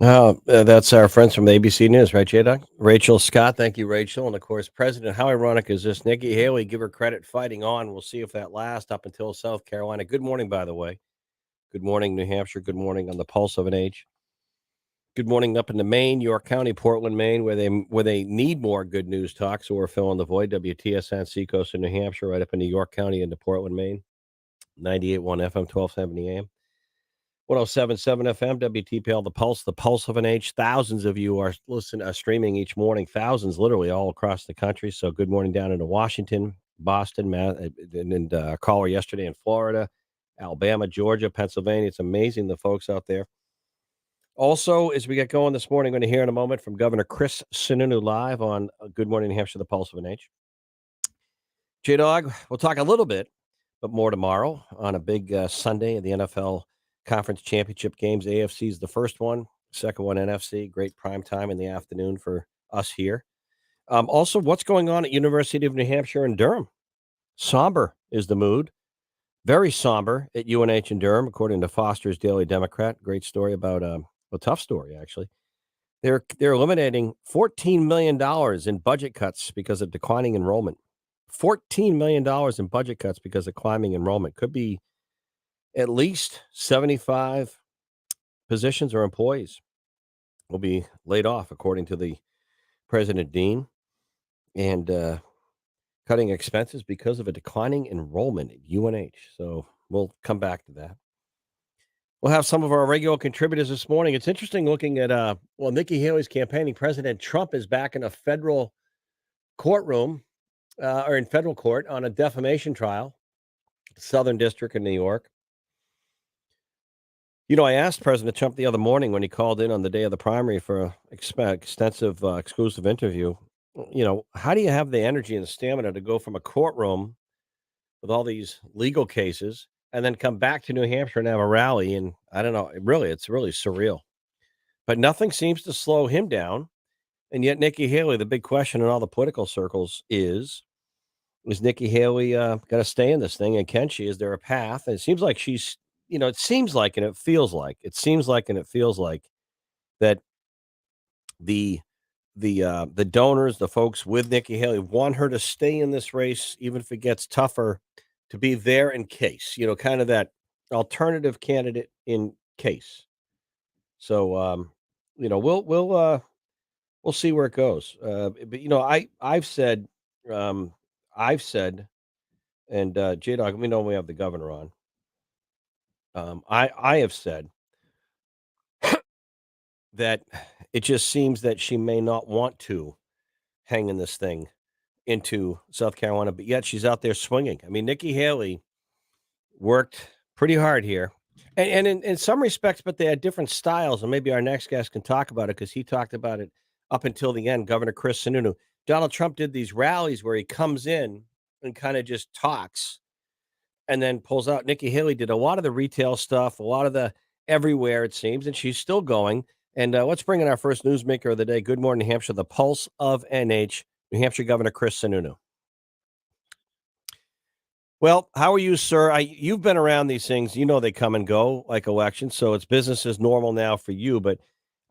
That's our friends from ABC News, right, J-Dog? Rachel Scott, thank you, Rachel. And of course, President, how ironic is this? Nikki Haley, give her credit, fighting on. We'll see if that lasts up until South Carolina. Good morning, by the way. Good morning, New Hampshire. Good morning on the pulse of an age. Good morning up into Maine, York County, Portland, Maine, where they need more good news talk. So we're filling the void. WTSN Seacoast in New Hampshire, right up into York County into Portland, Maine. 98.1 FM, 1270 AM. 107.7 FM, WTPL, the pulse of an age. Thousands of you are streaming each morning, thousands literally all across the country. So good morning down into Washington, Boston, and caller yesterday in Florida, Alabama, Georgia, Pennsylvania. It's amazing the folks out there. Also, as we get going this morning, going to hear in a moment from Governor Chris Sununu live on Good Morning New Hampshire, the pulse of an age. J Dog, we'll talk a little bit, but more tomorrow on a big Sunday of the NFL Conference Championship games. AFC is the first one, second one NFC. Great prime time in the afternoon for us here. Also, what's going on at University of New Hampshire in Durham? Somber is the mood. Very somber at UNH in Durham, according to Foster's Daily Democrat. Great story about a tough story actually. They're eliminating $14 million in budget cuts because of declining enrollment. $14 million in budget cuts because of climbing enrollment. Could be at least 75 positions or employees will be laid off, according to the President Dean, and cutting expenses because of a declining enrollment at UNH. So we'll come back to that. We'll have some of our regular contributors this morning. It's interesting looking at, Nikki Haley's campaigning. President Trump is back in a federal courtroom or in federal court on a defamation trial, Southern District in New York. I asked President Trump the other morning when he called in on the day of the primary for an extensive, exclusive interview. How do you have the energy and the stamina to go from a courtroom with all these legal cases and then come back to New Hampshire and have a rally? And I don't know, it's really surreal. But nothing seems to slow him down. And yet, Nikki Haley, the big question in all the political circles is Nikki Haley going to stay in this thing? And can she? Is there a path? And it seems like it seems like, and it feels like that the donors, the folks with Nikki Haley want her to stay in this race, even if it gets tougher, to be there in case, kind of that alternative candidate in case. So, we'll see where it goes. But um, I've said, and J Dog, we know we have the governor on. I have said that it just seems that she may not want to hang in this thing into South Carolina, but yet she's out there swinging. I mean, Nikki Haley worked pretty hard here, and in some respects, but they had different styles. And maybe our next guest can talk about it because he talked about it up until the end. Governor Chris Sununu. Donald Trump did these rallies where he comes in and kind of just talks and then pulls out. Nikki Haley did a lot of the retail stuff, a lot of the everywhere, it seems, and she's still going. And let's bring in our first newsmaker of the day. Good morning, New Hampshire, the pulse of NH, New Hampshire Governor Chris Sununu. Well, how are you, sir? You've been around these things. You know they come and go like elections, so it's business as normal now for you. But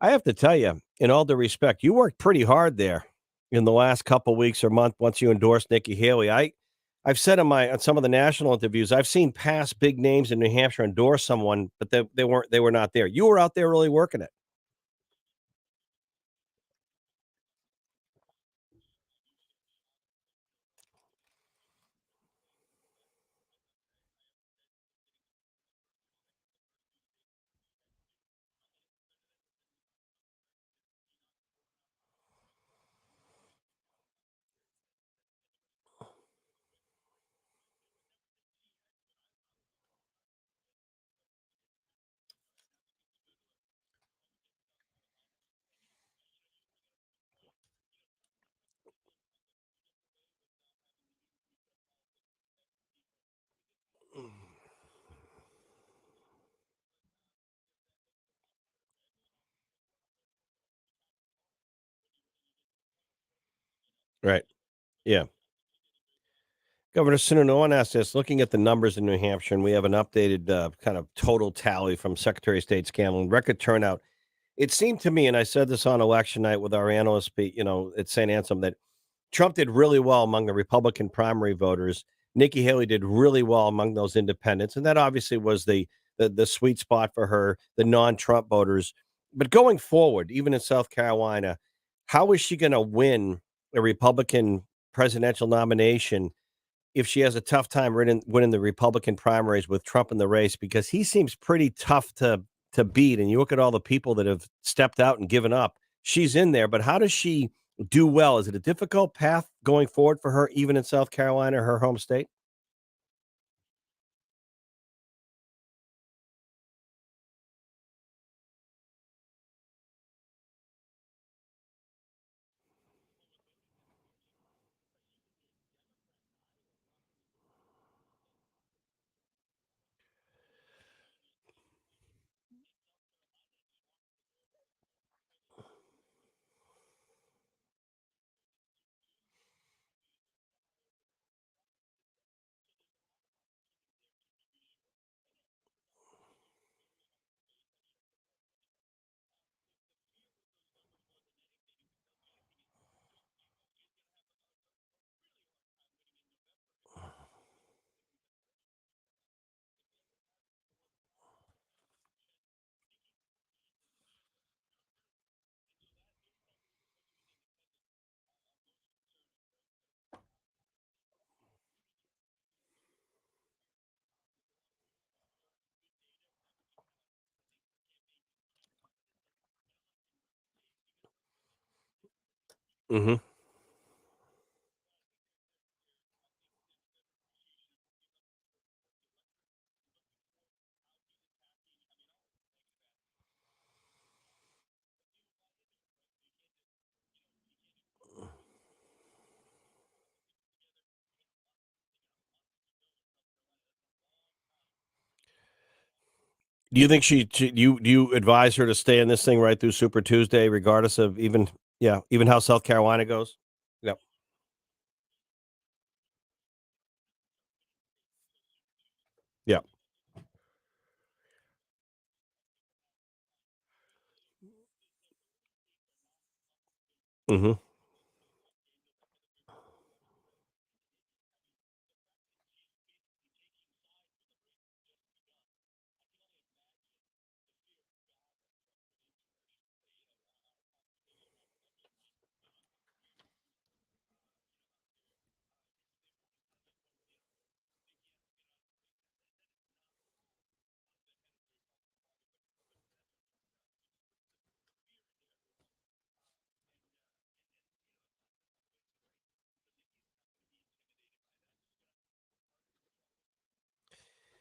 I have to tell you, in all due respect, you worked pretty hard there in the last couple weeks or month once you endorsed Nikki Haley. I've said on some of the national interviews, I've seen past big names in New Hampshire endorse someone, but they were not there. You were out there really working it. Right. Yeah. Governor Sununu, I want to ask this. Looking at the numbers in New Hampshire, and we have an updated kind of total tally from Secretary of State Scanlon, record turnout. It seemed to me, and I said this on election night with our analyst, at St. Anselm, that Trump did really well among the Republican primary voters. Nikki Haley did really well among those independents, and that obviously was the sweet spot for her, the non-Trump voters. But going forward, even in South Carolina, how is she going to win a Republican presidential nomination if she has a tough time winning the Republican primaries with Trump in the race? Because he seems pretty tough to beat. And you look at all the people that have stepped out and given up. She's in there, but how does she do well? Is it a difficult path going forward for her, even in South Carolina, her home state? Hmm. Do you think do you advise her to stay in this thing right through Super Tuesday, regardless of even how South Carolina goes? Yep. Yeah. Hmm.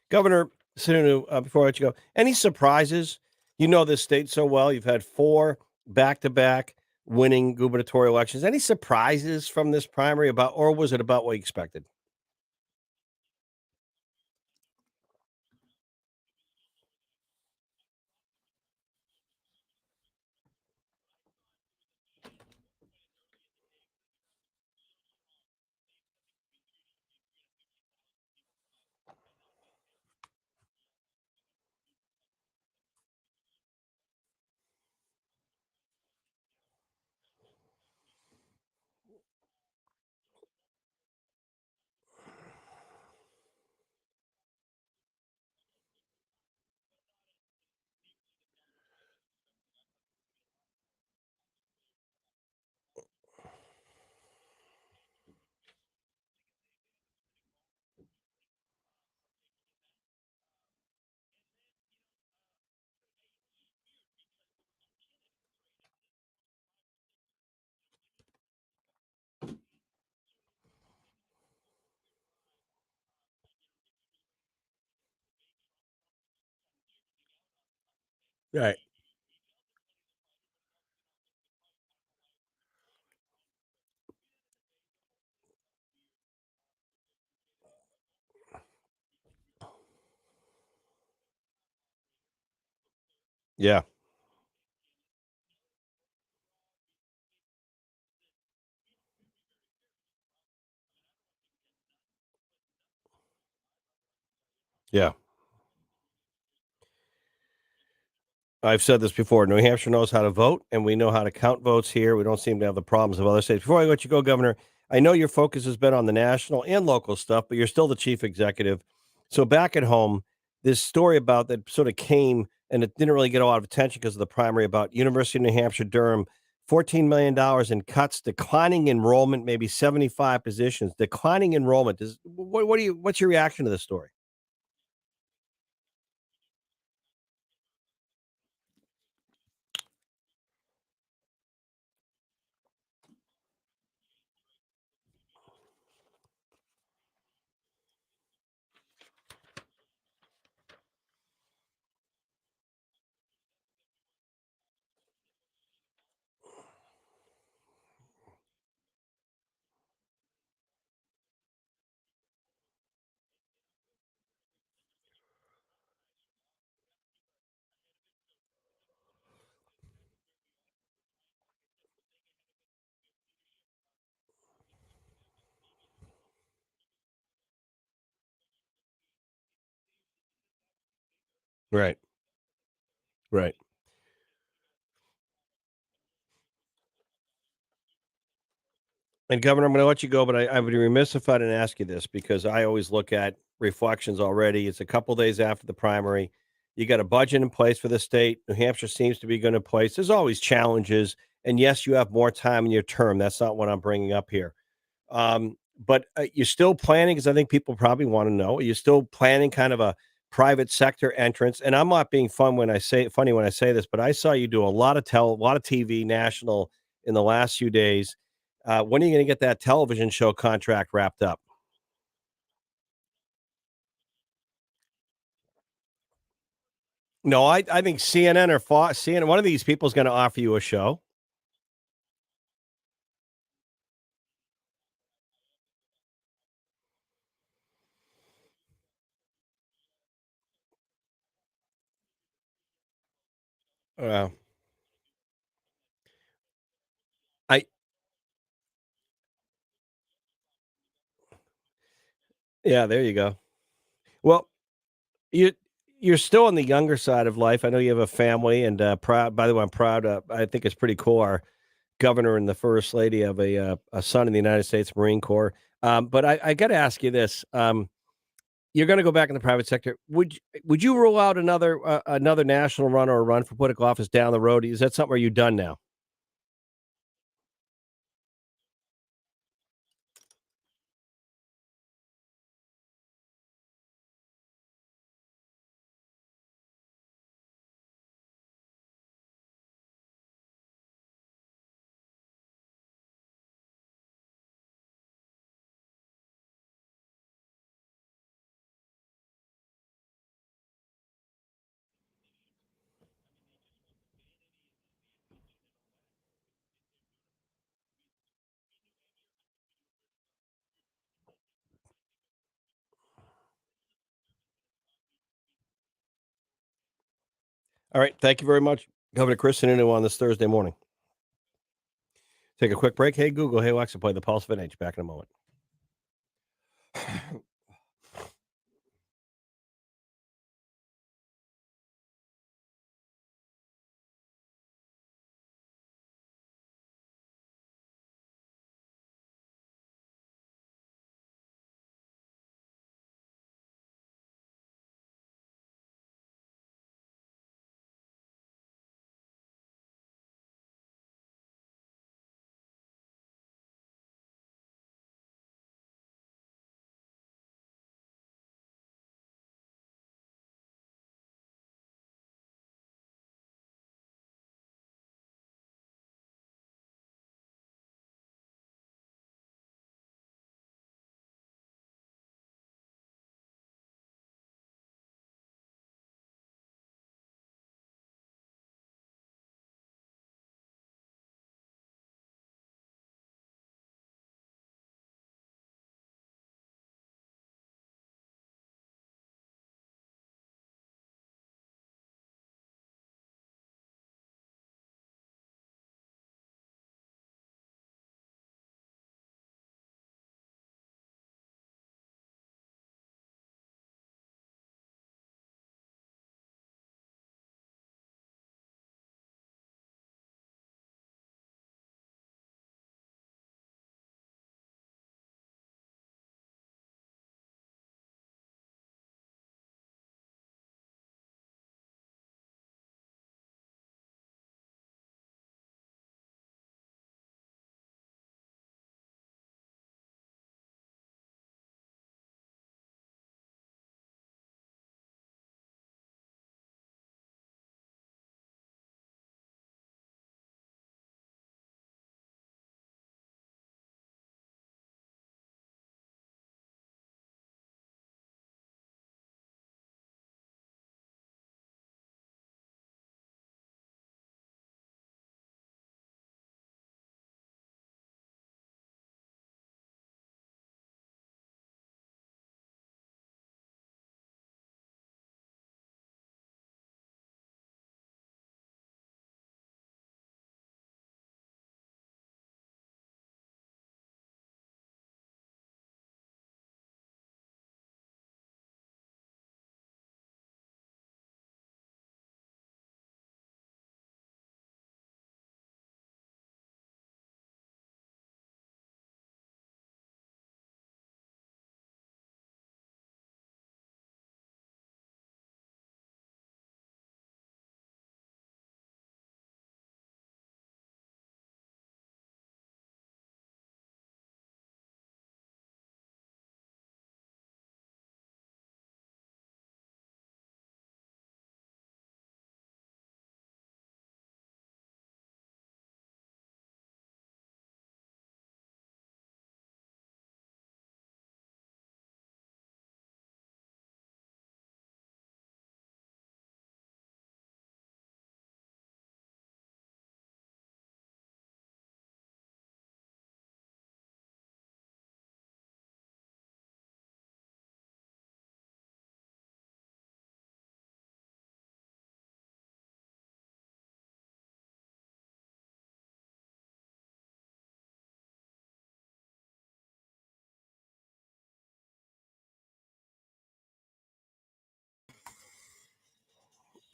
Governor Sununu, before I let you go, any surprises? You know this state so well. You've had four back-to-back winning gubernatorial elections. Any surprises from this primary or was it about what you expected? Right. Yeah. Yeah. I've said this before. New Hampshire knows how to vote, and we know how to count votes here. We don't seem to have the problems of other states. Before I let you go, Governor, I know your focus has been on the national and local stuff, but you're still the chief executive. So back at home, this story about that sort of came and it didn't really get a lot of attention because of the primary about University of New Hampshire Durham, $14 million in cuts, declining enrollment, maybe 75 positions, declining enrollment. What's your reaction to this story? Right, right. And Governor, I'm going to let you go, but I would be remiss if I didn't ask you this because I always look at reflections already. It's a couple days after the primary. You got a budget in place for the state. New Hampshire seems to be good in place. There's always challenges. And yes, you have more time in your term. That's not what I'm bringing up here. But you're still planning, because I think people probably want to know. Are you still planning kind of a private sector entrance? And I'm not being funny when I say this, but I saw you do a lot of TV national in the last few days. When are you going to get that television show contract wrapped up? No, I think CNN or Fox, CNN, one of these people is going to offer you a show. Uh, I Yeah, there you go. Well, you you're still on the younger side of life. I know you have a family, and proud. By the way, I'm proud. I think it's pretty cool. Our governor and the first lady of a son in the United States Marine Corps. But I got to ask you this: you're going to go back in the private sector. Would you rule out another national run or a run for political office down the road? Is that something? Or are you done now? All right. Thank you very much, Governor Chris Sununu, on this Thursday morning. Take a quick break. Hey Google, hey Alexa, play the Pulse of an Age. Back in a moment.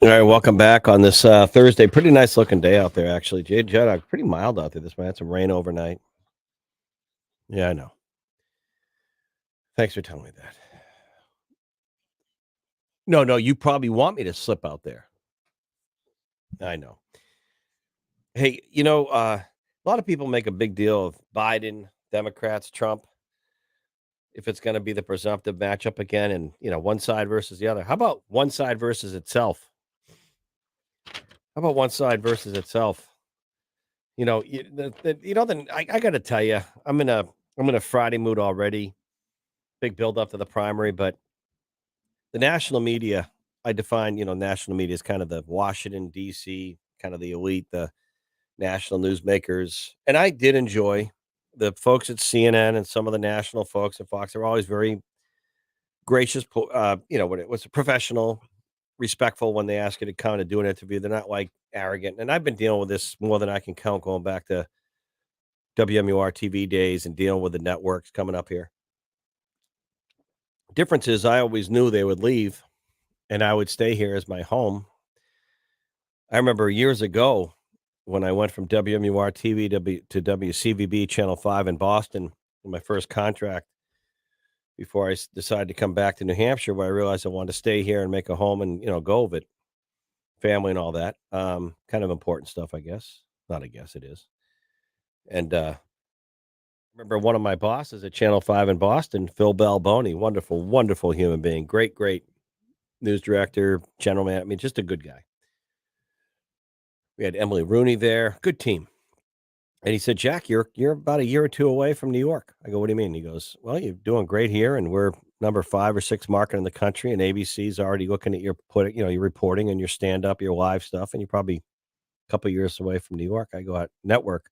All right, welcome back on this Thursday. Pretty nice looking day out there, actually. Jade Judd, pretty mild out there this morning. Had some rain overnight. Yeah, I know. Thanks for telling me that. No, no, you probably want me to slip out there. I know. Hey, a lot of people make a big deal of Biden, Democrats, Trump, if it's going to be the presumptive matchup again, and one side versus the other. How about one side versus itself? How about one side versus itself? Then I got to tell you, I'm in a Friday mood already. Big build up to the primary, but the national media, I define, national media as kind of the Washington D.C. kind of the elite, the national newsmakers, and I did enjoy the folks at CNN and some of the national folks at Fox. They're always very gracious, when it was professional, respectful when they ask you to come and do an interview. They're not like arrogant. And I've been dealing with this more than I can count, going back to WMUR TV days and dealing with the networks coming up here. Difference is I always knew they would leave and I would stay here as my home. I remember years ago when I went from WMUR TV to WCVB Channel 5 in Boston, my first contract before I decided to come back to New Hampshire, where I realized I wanted to stay here and make a home and, go with it, family and all that. Kind of important stuff, I guess. Not I guess it is. And remember one of my bosses at Channel 5 in Boston, Phil Balboni, wonderful, wonderful human being, great, great news director, general man. I mean, just a good guy. We had Emily Rooney there, good team. And he said, "Jack, you're about a year or two away from New York." I go, "What do you mean?" He goes, "Well, you're doing great here, and we're number 5 or 6 market in the country, and ABC's already looking at your reporting and your stand up, your live stuff, and you're probably a couple years away from New York." I go, "At network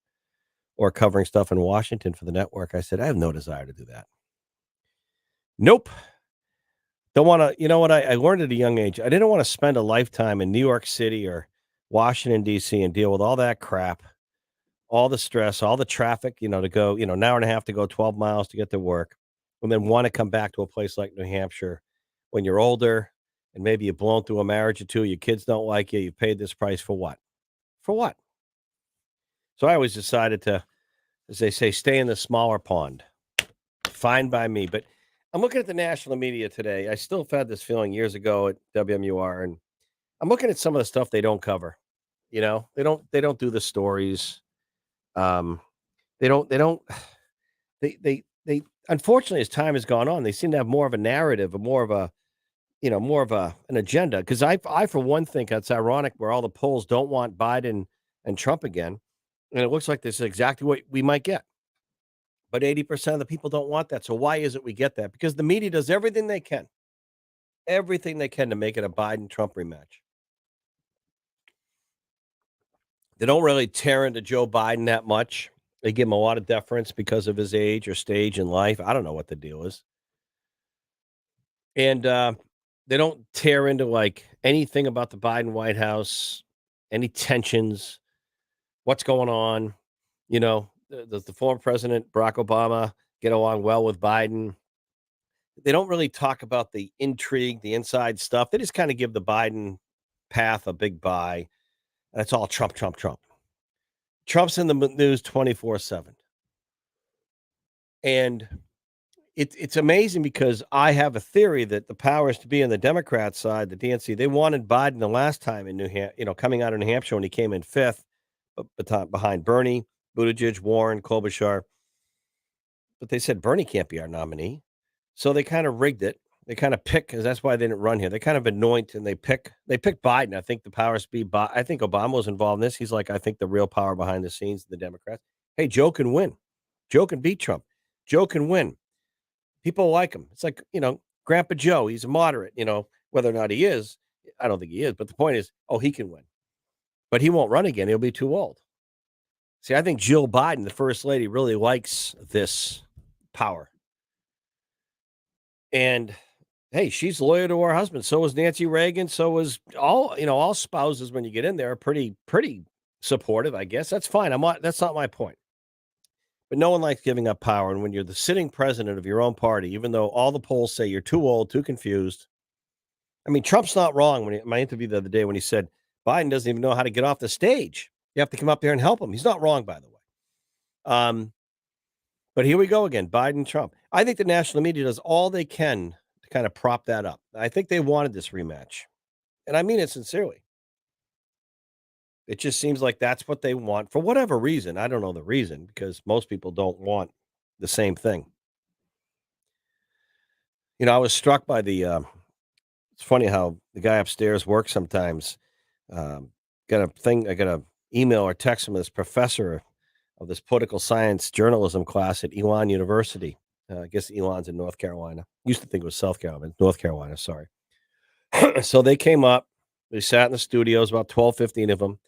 or covering stuff in Washington for the network." I said, "I have no desire to do that." Nope. Don't want to. You know what? I learned at a young age. I didn't want to spend a lifetime in New York City or Washington D.C. and deal with all that crap, all the stress, all the traffic, to go, an hour and a half to go 12 miles to get to work, and then want to come back to a place like New Hampshire when you're older and maybe you've blown through a marriage or two, your kids don't like you, you've paid this price for what? For what? So I always decided to, as they say, stay in the smaller pond. Fine by me. But I'm looking at the national media today. I still have had this feeling years ago at WMUR, and I'm looking at some of the stuff they don't cover. They don't do the stories. Um, they don't they unfortunately, as time has gone on, they seem to have more of a narrative, or more of an agenda. Because I for one think that's ironic, where all the polls don't want Biden and Trump again, and it looks like this is exactly what we might get. But 80% of the people don't want that. So why is it we get that? Because the media does everything they can to make it a Biden Trump rematch. They don't really tear into Joe Biden that much. They give him a lot of deference because of his age or stage in life. I don't know what the deal is. And they don't tear into like anything about the Biden White House, any tensions, what's going on. Does the former president Barack Obama get along well with Biden? They don't really talk about the intrigue, the inside stuff. They just kind of give the Biden path a big buy. That's all Trump, Trump, Trump. Trump's in the news 24/7. And it's amazing because I have a theory that the powers to be on the Democrat side, the DNC, they wanted Biden the last time in New Hampshire, coming out of New Hampshire when he came in fifth, behind Bernie, Buttigieg, Warren, Klobuchar. But they said Bernie can't be our nominee. So they kind of rigged it. They kind of pick, because that's why they didn't run here. They kind of anoint and they pick Biden. I think the powers be. I think Obama was involved in this. He's like, I think the real power behind the scenes, the Democrats. Hey, Joe can win. Joe can beat Trump. Joe can win. People like him. It's like, Grandpa Joe. He's a moderate. Whether or not he is, I don't think he is. But the point is, he can win. But he won't run again. He'll be too old. See, I think Jill Biden, the first lady, really likes this power. And hey, she's loyal to her husband. So was Nancy Reagan. So was all spouses when you get in there are pretty supportive, I guess. That's fine. That's not my point. But no one likes giving up power. And when you're the sitting president of your own party, even though all the polls say you're too old, too confused, I mean, Trump's not wrong when my interview the other day when he said Biden doesn't even know how to get off the stage. You have to come up there and help him. He's not wrong, by the way. But here we go again, Biden, Trump. I think the national media does all they can to kind of prop that up. I think they wanted this rematch, and I mean it sincerely. It just seems like that's what they want for whatever reason. I don't know the reason because most people don't want the same thing. I was struck by it's funny how the guy upstairs works sometimes. I got a email or text from this professor of this political science journalism class at Elon University. I guess Elon's in North Carolina. Used to think it was South Carolina, North Carolina, sorry. So they came up, they sat in the studios, about 12, 15 of them.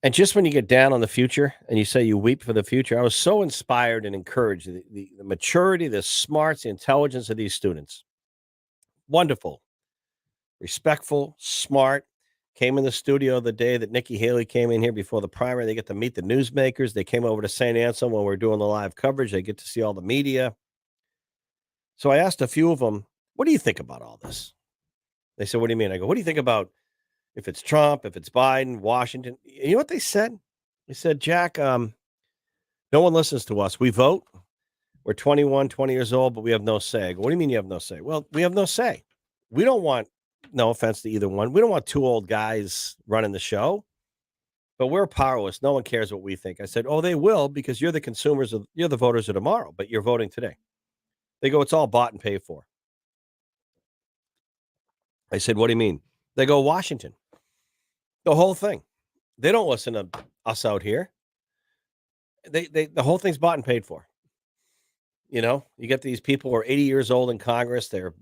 And just when you get down on the future and you say you weep for the future, I was so inspired and encouraged. The maturity, the smarts, the intelligence of these students. Wonderful, respectful, smart. Came in the studio the day that Nikki Haley came in here before the primary. They get to meet the newsmakers. They came over to St. Anselm when we're doing the live coverage. They get to see all the media. So I asked a few of them, what do you think about all this? They said, what do you mean? I go, what do you think about if it's Trump, if it's Biden, Washington? You know what they said? They said, Jack, no one listens to us. We vote. We're 21, 20 years old, but we have no say. I go, what do you mean you have no say? Well, we have no say. We don't want, no offense to either one, we don't want two old guys running the show, but we're powerless. No one cares what we think. I said, oh, they will because you're the voters of tomorrow, but you're voting today. They go, it's all bought and paid for. I said, what do you mean? They go, Washington. The whole thing. They don't listen to us out here. The whole thing's bought and paid for. You get these people who are 80 years old in Congress. They're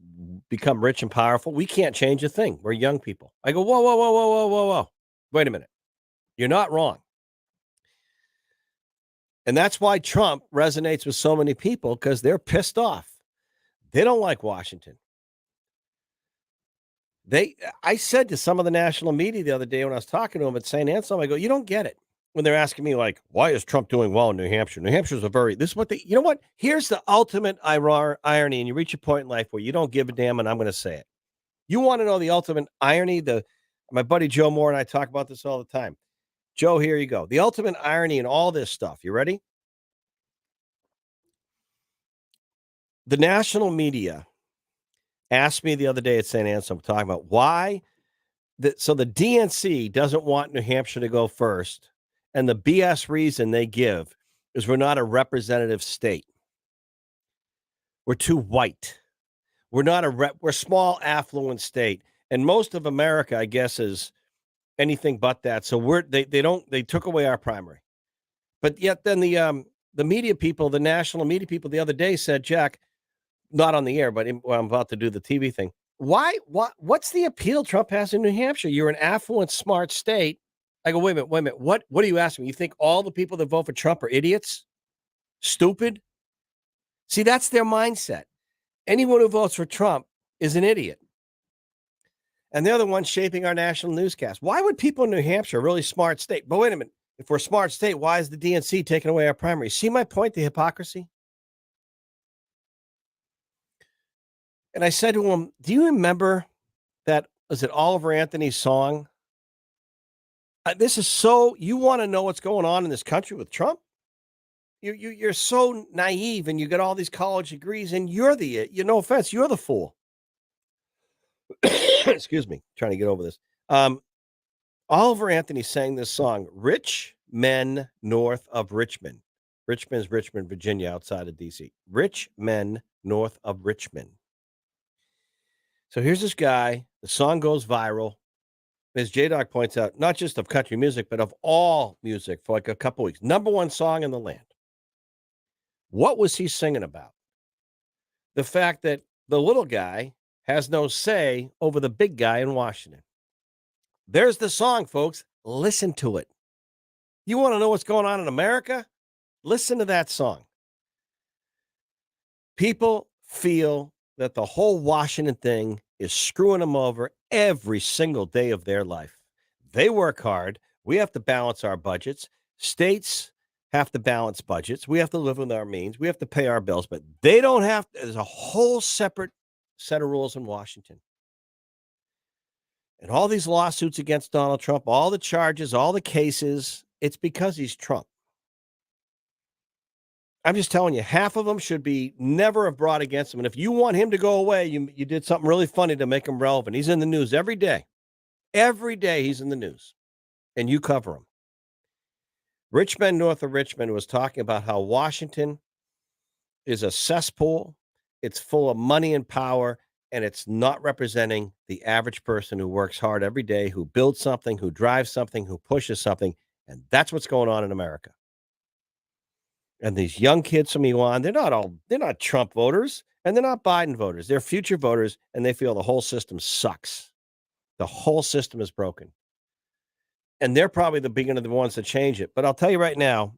become rich and powerful. We can't change a thing. We're young people. I go, whoa, whoa, whoa, whoa, whoa, whoa, whoa. Wait a minute. You're not wrong. And that's why Trump resonates with so many people because they're pissed off. They don't like Washington. I said to some of the national media the other day when I was talking to them at St. Anselm, I go, you don't get it. When they're asking me, like, why is Trump doing well in New Hampshire? New Hampshire's this is what you know what? Here's the ultimate irony, and you reach a point in life where you don't give a damn, and I'm going to say it. You want to know the ultimate irony? My buddy Joe Moore and I talk about this all the time. Joe, here you go. The ultimate irony in all this stuff. You ready? The national media asked me the other day at St. Anselm talking about why. So the DNC doesn't want New Hampshire to go first. And the BS reason they give is we're not a representative state. We're too white. We're not we're a small, affluent state. And most of America, I guess, is anything but that. So they took away our primary. But yet then the media people, the national media people the other day said, Jack, not on the air, but I'm about to do the TV thing. What's the appeal Trump has in New Hampshire? You're an affluent, smart state. I go, wait a minute. What are you asking me? You think all the people that vote for Trump are idiots? Stupid? See, that's their mindset. Anyone who votes for Trump is an idiot. And they're the ones shaping our national newscast. Why would people in New Hampshire, a really smart state, but wait a minute, if we're a smart state, why is the DNC taking away our primary? See my point, the hypocrisy? And I said to him, do you remember was it Oliver Anthony's song? This is you want to know what's going on in this country with Trump? You're so naive and you get all these college degrees and you're no offense, you're the fool. Excuse me, trying to get over this. Oliver Anthony sang this song, Rich Men North of Richmond. Richmond is Richmond, Virginia, outside of D.C. Rich Men North of Richmond. So here's this guy. The song goes viral. As J-Dog points out, not just of country music, but of all music for like a couple weeks. Number one song in the land. What was he singing about? The fact that the little guy has no say over the big guy in Washington. There's the song, folks. Listen to it. You want to know what's going on in America? Listen to that song. People feel that the whole Washington thing is screwing them over every single day of their life. They work hard. We have to balance our budgets. States have to balance budgets. We have to live within our means. We have to pay our bills, but they don't have to. There's a whole separate set of rules in Washington. And all these lawsuits against Donald Trump, all the charges, all the cases, it's because he's Trump. I'm just telling you, half of them should be never have brought against him. And if you want him to go away, you did something really funny to make him relevant. He's in the news every day. Every day he's in the news, and you cover him. Richmond, north of Richmond, was talking about how Washington is a cesspool. It's full of money and power, and it's not representing the average person who works hard every day, who builds something, who drives something, who pushes something. And that's what's going on in America. And these young kids from Elon, they're not Trump voters and they're not Biden voters. They're future voters, and they feel the whole system sucks. The whole system is broken. And they're probably the beginning of the ones to change it. But I'll tell you right now,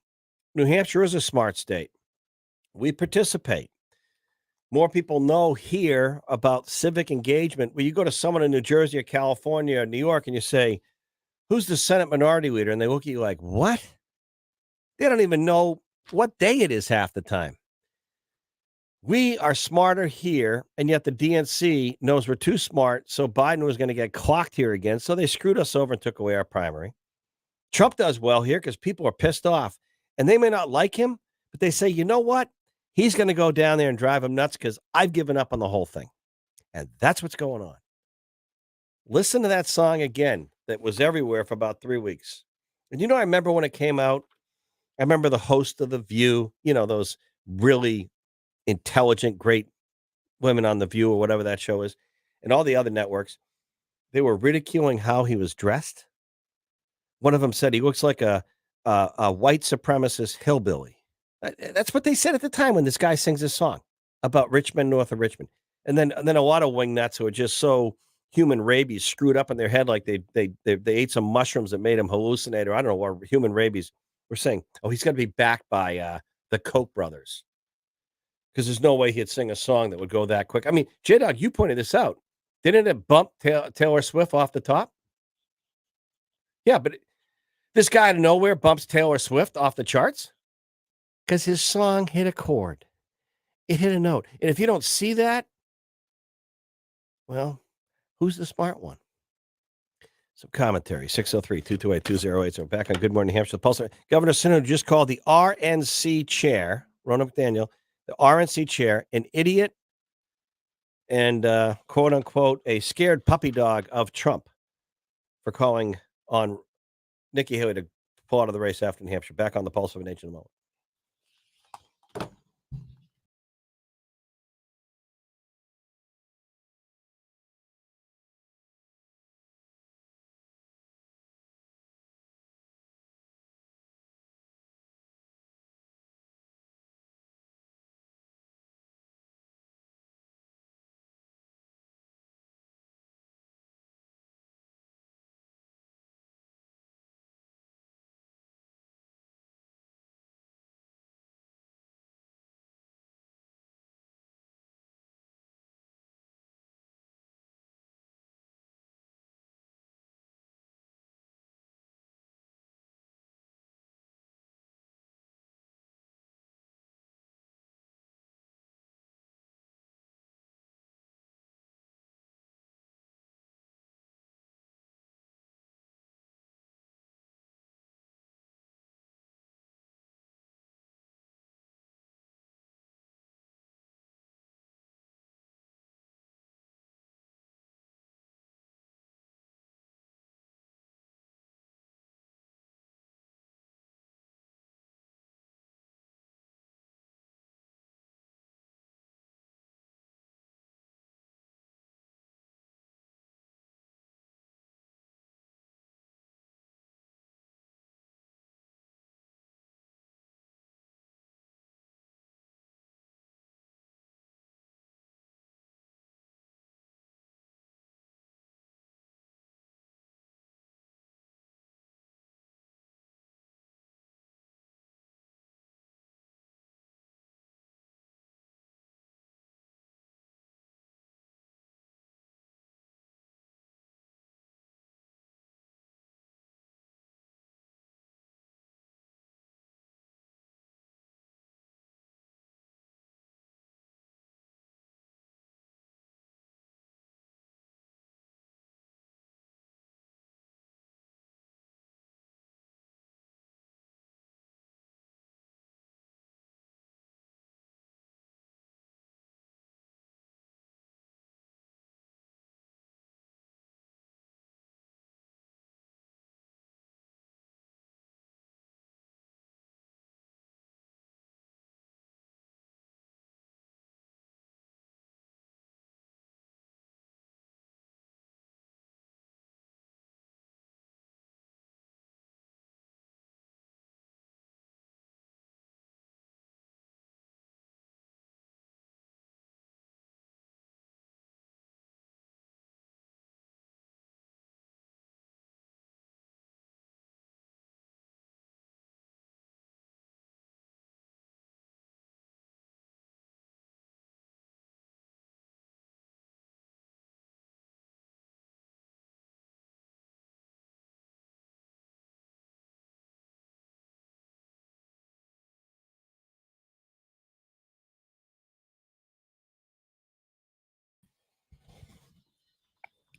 New Hampshire is a smart state. We participate. More people know here about civic engagement. When you go to someone in New Jersey or California or New York and you say, "Who's the Senate minority leader?" And they look at you like, "What?" They don't even know what day it is half the time. We are smarter here, and yet the DNC knows we're too smart, so Biden was going to get clocked here again, so they screwed us over and took away our primary. Trump does well here because people are pissed off, and they may not like him, but they say, "You know what? He's going to go down there and drive them nuts because I've given up on the whole thing." And that's what's going on. Listen to that song again that was everywhere for about 3 weeks. And I remember when it came out, I remember the host of The View, those really intelligent, great women on The View or whatever that show is, and all the other networks, they were ridiculing how he was dressed. One of them said he looks like a white supremacist hillbilly. That's what they said at the time when this guy sings this song about Richmond, north of Richmond. And then a lot of wingnuts who are just so human rabies screwed up in their head, like they ate some mushrooms that made them hallucinate, or I don't know what human rabies. Were saying, "Oh, he's going to be backed by the Koch brothers." Because there's no way he'd sing a song that would go that quick. I mean, J-Dog, you pointed this out. Didn't it bump Taylor Swift off the top? Yeah, but this guy out of nowhere bumps Taylor Swift off the charts because his song hit a chord. It hit a note. And if you don't see that, well, who's the smart one? Some commentary, 603-228-2080. Back on Good Morning New Hampshire. The Pulse. Governor Sununu just called the RNC chair, Ronna McDaniel, the RNC chair, an idiot and quote unquote a scared puppy dog of Trump for calling on Nikki Haley to pull out of the race after New Hampshire. Back on the Pulse of a Nation in a moment.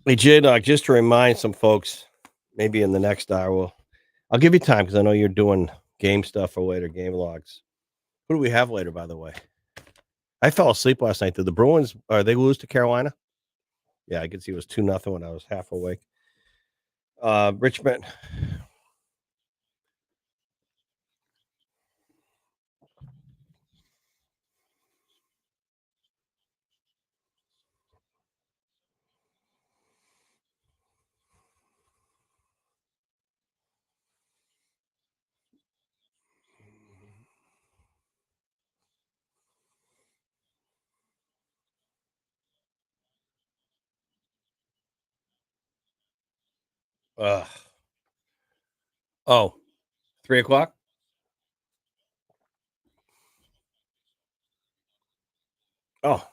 Hey, J-Dog, just to remind some folks, maybe in the next hour, I'll give you time because I know you're doing game stuff for later, game logs. Who do we have later, by the way? I fell asleep last night. Did the Bruins, are they lose to Carolina? Yeah, I could see it was 2-0 when I was half awake. Richmond. Uh, oh, 3 o'clock? Oh,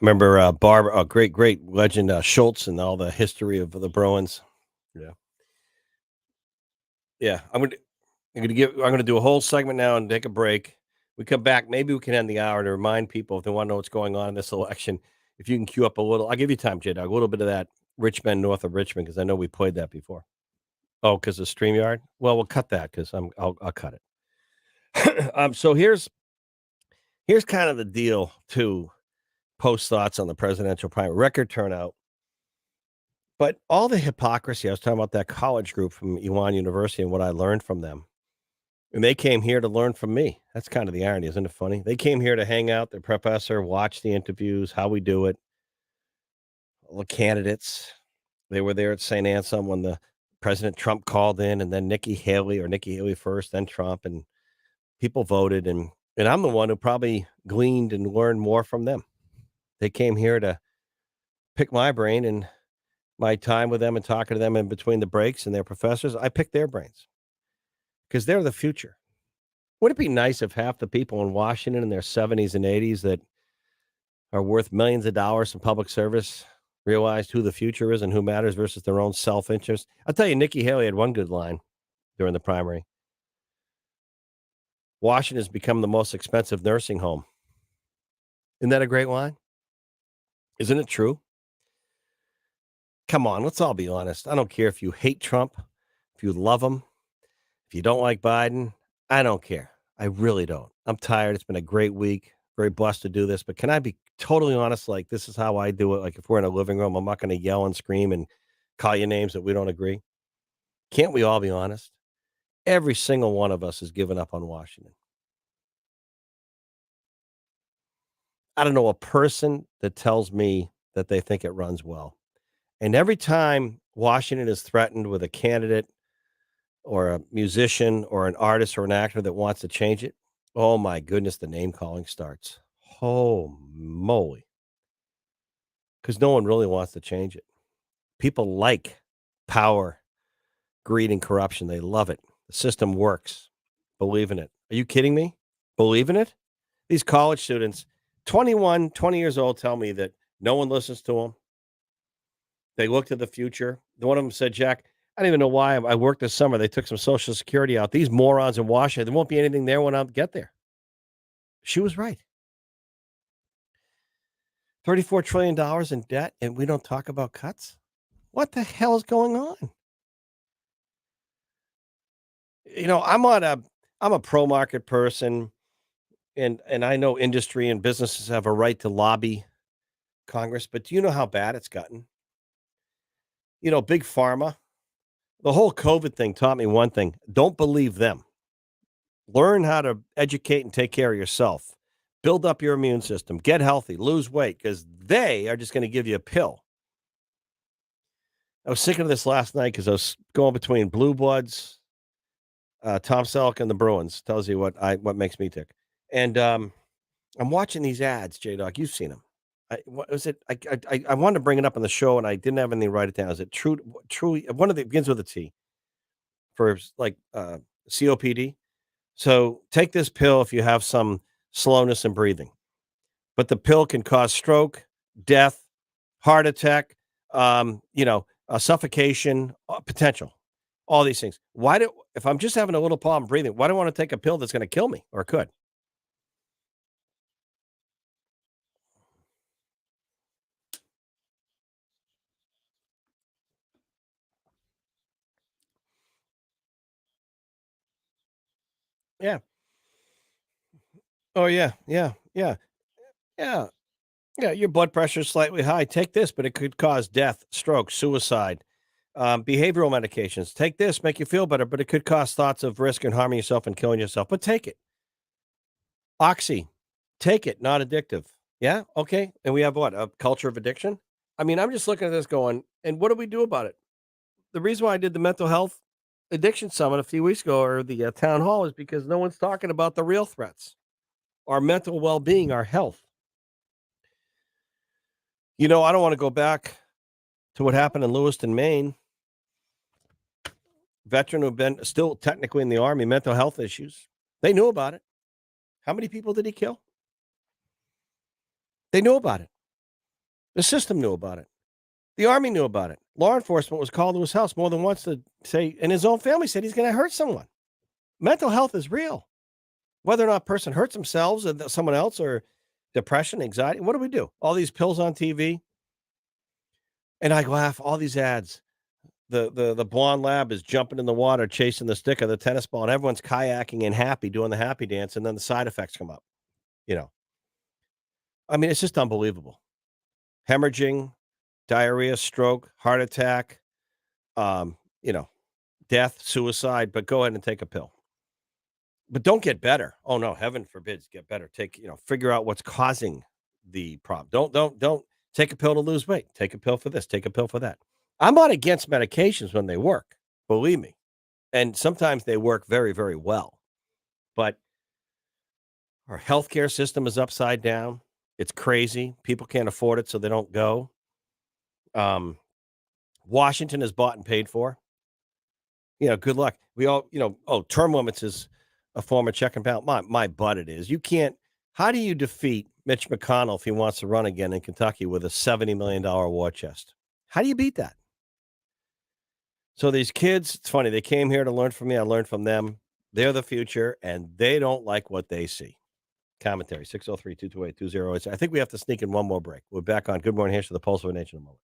remember Barb, great legend Schultz and all the history of the Bruins. Yeah. Yeah. I'm gonna do a whole segment now and take a break. We come back, maybe we can end the hour to remind people if they want to know what's going on in this election. If you can queue up a little, I'll give you time, J Dog, a little bit of that Richmond north of Richmond, because I know we played that before. Oh, because of StreamYard? Well, we'll cut that because I'll cut it. So here's kind of the deal to post thoughts on the presidential primary. Record turnout, but all the hypocrisy. I was talking about that college group from Elon University and what I learned from them. And they came here to learn from me. That's kind of the irony, isn't it funny? They came here to hang out, the professor, watch the interviews, how we do it, all the candidates. They were there at St. Anselm when the President Trump called in, and then Nikki Haley first, then Trump, and people voted. And I'm the one who probably gleaned and learned more from them. They came here to pick my brain and my time with them and talking to them in between the breaks and their professors. I picked their brains because they're the future. Would it be nice if half the people in Washington in their 70s and 80s that are worth millions of dollars in public service realized who the future is and who matters versus their own self-interest? I'll tell you, Nikki Haley had one good line during the primary. Washington has become the most expensive nursing home. Isn't that a great line? Isn't it true? Come on, let's all be honest. I don't care if you hate Trump, if you love him, if you don't like Biden. I don't care. I really don't. I'm tired. It's been a great week. Very blessed to do this. But can I be totally honest? Like, this is how I do it. Like, if we're in a living room, I'm not going to yell and scream and call you names that we don't agree. Can't we all be honest? Every single one of us has given up on Washington. I don't know a person that tells me that they think it runs well. And every time Washington is threatened with a candidate or a musician or an artist or an actor that wants to change it, oh my goodness, the name calling starts. Oh moly. Because no one really wants to change it. People like power, greed, and corruption. They love it. The system works. Believe in it. Are you kidding me? Believe in it? These college students, 21, 20 years old, tell me that no one listens to them. They look to the future. One of them said, Jack, I don't even know why I worked this summer. They took some Social Security out. These morons in Washington, there won't be anything there when I get there. She was right. $34 trillion in debt, and we don't talk about cuts? What the hell is going on? I'm a pro market person, and I know industry and businesses have a right to lobby Congress, but do you know how bad it's gotten? Big pharma, the whole COVID thing taught me one thing: don't believe them. Learn how to educate and take care of yourself. Build up your immune system, get healthy, lose weight, because they are just going to give you a pill. I was thinking of this last night because I was going between Blue Bloods, Tom Selleck, and the Bruins. Tells you what makes me tick. And I'm watching these ads, J Dog. You've seen them. What was it? I wanted to bring it up on the show, and I didn't have anything to write it down. Is it true? Truly, one of the begins with a T for like COPD. So take this pill if you have some slowness in breathing, but the pill can cause stroke, death, heart attack, suffocation, potential, all these things. If I'm just having a little problem breathing, why do I want to take a pill that's going to kill me or could? Yeah. Oh, yeah, yeah, yeah, yeah, yeah, your blood pressure is slightly high. Take this, but it could cause death, stroke, suicide, behavioral medications. Take this, make you feel better, but it could cause thoughts of risk and harming yourself and killing yourself. But take it. Oxy, take it, not addictive. Yeah, okay. And we have what? A culture of addiction? I mean, I'm just looking at this going, and what do we do about it? The reason why I did the mental health addiction summit a few weeks ago or the town hall is because no one's talking about the real threats, our mental well being, our health. I don't want to go back to what happened in Lewiston, Maine. Veteran who've been still technically in the army, mental health issues. They knew about it. How many people did he kill? They knew about it. The system knew about it. The army knew about it. Law enforcement was called to his house more than once to say, and his own family said he's going to hurt someone. Mental health is real. Whether or not a person hurts themselves or someone else or depression, anxiety, what do we do? All these pills on TV. And I laugh, all these ads. The blonde lab is jumping in the water, chasing the stick of the tennis ball, and everyone's kayaking and happy, doing the happy dance, and then the side effects come up. You know, I mean, it's just unbelievable. Hemorrhaging, diarrhea, stroke, heart attack, um, you know, death, suicide, but go ahead and take a pill. But don't get better. Oh no, heaven forbids get better. Figure out what's causing the problem. Don't take a pill to lose weight. Take a pill for this, take a pill for that. I'm not against medications when they work, believe me. And sometimes they work very, very well. But our healthcare system is upside down. It's crazy. People can't afford it, so they don't go. Um, Washington is bought and paid for. Good luck. We all, term limits is a form of check and balance. My butt it is. You can't. How do you defeat Mitch McConnell if he wants to run again in Kentucky with a $70 million war chest? How do you beat that? So these kids, it's funny. They came here to learn from me. I learned from them. They're the future, and they don't like what they see. Commentary 603-228-20. I think we have to sneak in one more break. We're back on Good Morning Hampshire, the Pulse of a Nation in a moment.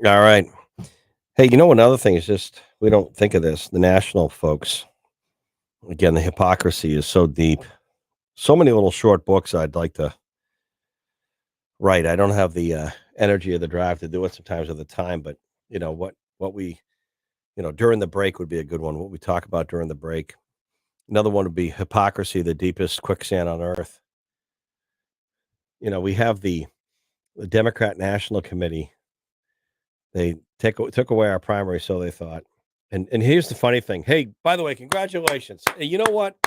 All right. Hey, another thing is just we don't think of this. The national folks, again, the hypocrisy is so deep. So many little short books I'd like to write. I don't have the energy or the drive to do it sometimes or the time, but what we, during the break would be a good one. What we talk about during the break. Another one would be hypocrisy, the deepest quicksand on earth. We have the Democrat National Committee. They took away our primary, so they thought. And here's the funny thing. Hey, by the way, congratulations. Hey, you know what?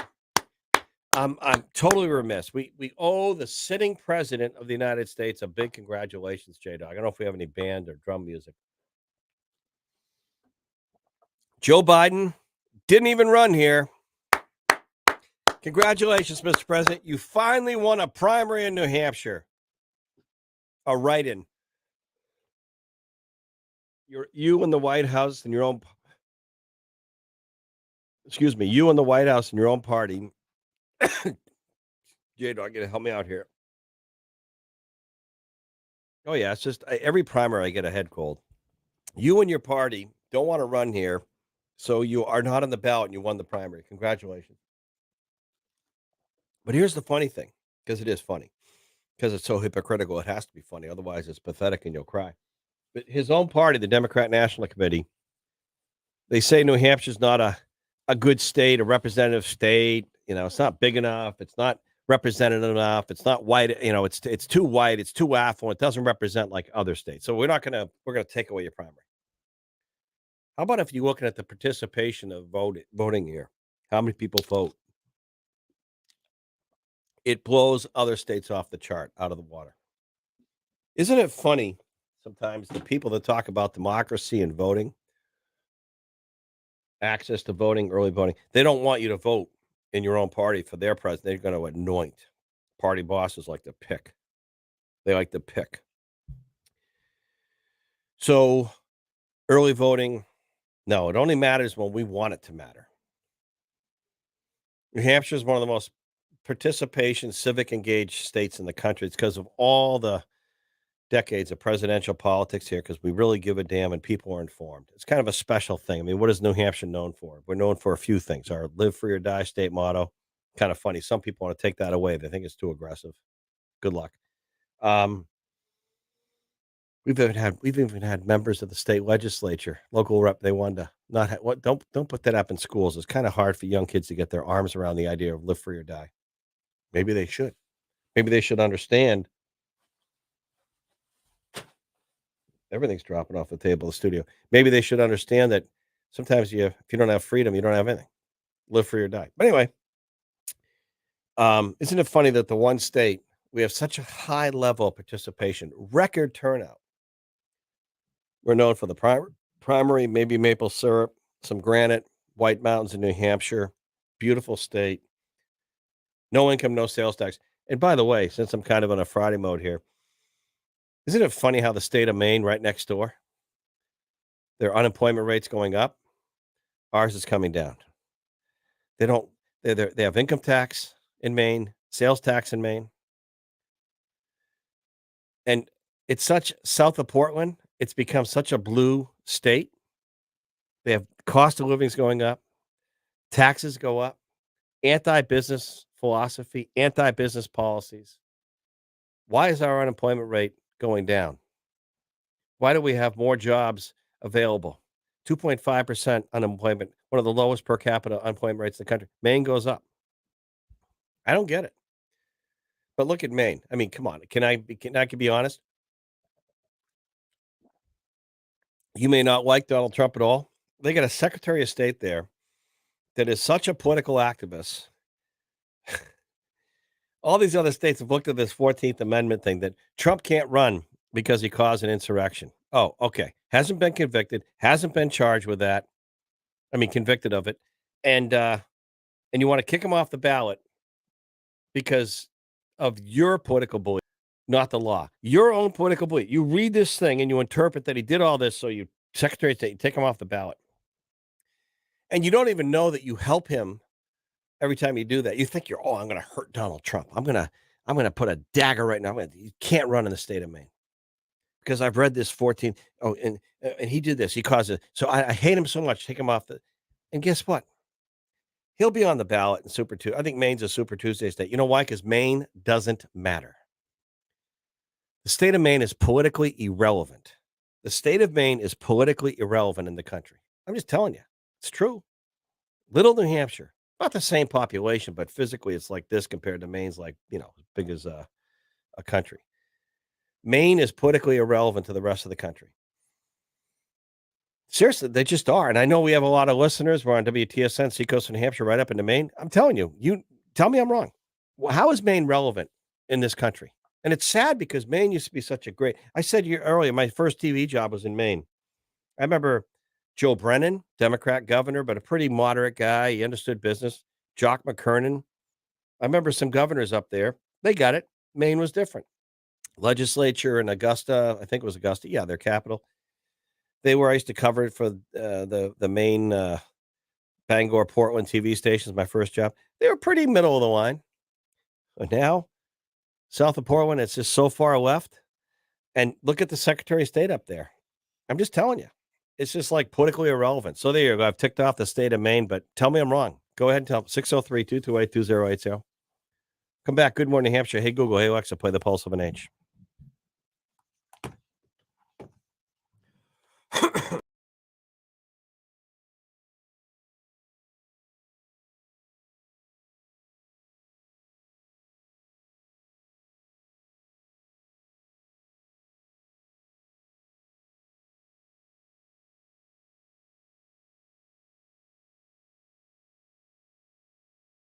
I'm totally remiss. We owe the sitting president of the United States a big congratulations, J Dog. I don't know if we have any band or drum music. Joe Biden didn't even run here. Congratulations, Mr. President. You finally won a primary in New Hampshire. A write-in. You in the White House and your own excuse me, you in the White House and your own party. J Dog, you to help me out here. Oh yeah, it's just every primer I get a head cold. You and your party don't want to run here, so you are not on the ballot and you won the primary. Congratulations. But here's the funny thing, because it is funny, because it's so hypocritical, it has to be funny. Otherwise, it's pathetic and you'll cry. But his own party, the Democrat National Committee, they say New Hampshire's not a good state, a representative state. It's not big enough. It's not representative enough. It's not white. It's too white. It's too affluent. It doesn't represent like other states. So we're gonna take away your primary. How about if you're looking at the participation of voting here? How many people vote? It blows other states off the chart, out of the water. Isn't it funny sometimes the people that talk about democracy and voting, access to voting, early voting, they don't want you to vote in your own party for their president. They're going to anoint. Party bosses like to pick. They like to pick. So early voting, no, it only matters when we want it to matter. New Hampshire is one of the most participation, civic engaged states in the country. It's because of all the decades of presidential politics here, because we really give a damn and people are informed. It's kind of a special thing. I mean, what is New Hampshire known for? We're known for a few things. Our live free or die state motto. Kind of funny. Some people want to take that away. They think it's too aggressive. Good luck. Um, we've even had members of the state legislature, local rep. They wanted to not what don't put that up in schools. It's kind of hard for young kids to get their arms around the idea of live free or die. Maybe they should. Maybe they should understand. Everything's dropping off the table in the studio. Maybe they should understand that sometimes if you don't have freedom, you don't have anything. Live free or die. But anyway, isn't it funny that the one state we have such a high level of participation, record turnout. We're known for the primary, maybe maple syrup, some granite, White Mountains in New Hampshire, beautiful state, no income, no sales tax. And by the way, since I'm kind of on a Friday mode here, isn't it funny how the state of Maine, right next door, their unemployment rate's going up, ours is coming down. They don't. They have income tax in Maine, sales tax in Maine, and it's such south of Portland. It's become such a blue state. They have cost of living's going up, taxes go up, anti-business philosophy, anti-business policies. Why is our unemployment rate going down? Why do we have more jobs available? 2.5% unemployment, one of the lowest per capita unemployment rates in the country. Maine goes up. I don't get it. But look at Maine. I mean, come on. Can I be honest? You may not like Donald Trump at all. They got a Secretary of State there that is such a political activist. All these other states have looked at this 14th Amendment thing that Trump can't run because he caused an insurrection. Oh, okay. Hasn't been convicted, hasn't been charged with that. I mean, convicted of it. And you want to kick him off the ballot because of your political belief, not the law. Your own political belief. You read this thing and you interpret that he did all this, so you Secretary of State, you take him off the ballot. And you don't even know that you help him every time you do that. You think I'm gonna hurt Donald Trump. I'm gonna put a dagger right now. You can't run in the state of Maine. because I've read this 14. Oh, and he did this. He caused it. So I hate him so much. Take him off the. And guess what? He'll be on the ballot in Super Tuesday. I think Maine's a Super Tuesday state. You know why? Because Maine doesn't matter. The state of Maine is politically irrelevant. The state of Maine is politically irrelevant in the country. I'm just telling you. It's true. Little New Hampshire, not the same population, but physically it's like this compared to Maine's like, as big as a country. Maine is politically irrelevant to the rest of the country. Seriously, they just are. And I know we have a lot of listeners. We're on WTSN, Seacoast, New Hampshire, right up into Maine. I'm telling you, you tell me I'm wrong. Well, how is Maine relevant in this country? And it's sad because Maine used to be such a great. I said you earlier, my first TV job was in Maine. I remember Joe Brennan, Democrat governor, but a pretty moderate guy. He understood business. Jock McKernan. I remember some governors up there. They got it. Maine was different. Legislature in Augusta, I think it was Augusta. Yeah, their capital. They were. I used to cover it for the main Bangor, Portland TV stations. My first job. They were pretty middle of the line. But now, south of Portland, it's just so far left. And look at the Secretary of State up there. I'm just telling you, it's just like politically irrelevant. So there you go. I've ticked off the state of Maine, but tell me I'm wrong. Go ahead and tell 603-228-2080. Come back. Good morning, New Hampshire. Hey, Google. Hey, Alexa, play the Pulse of an H.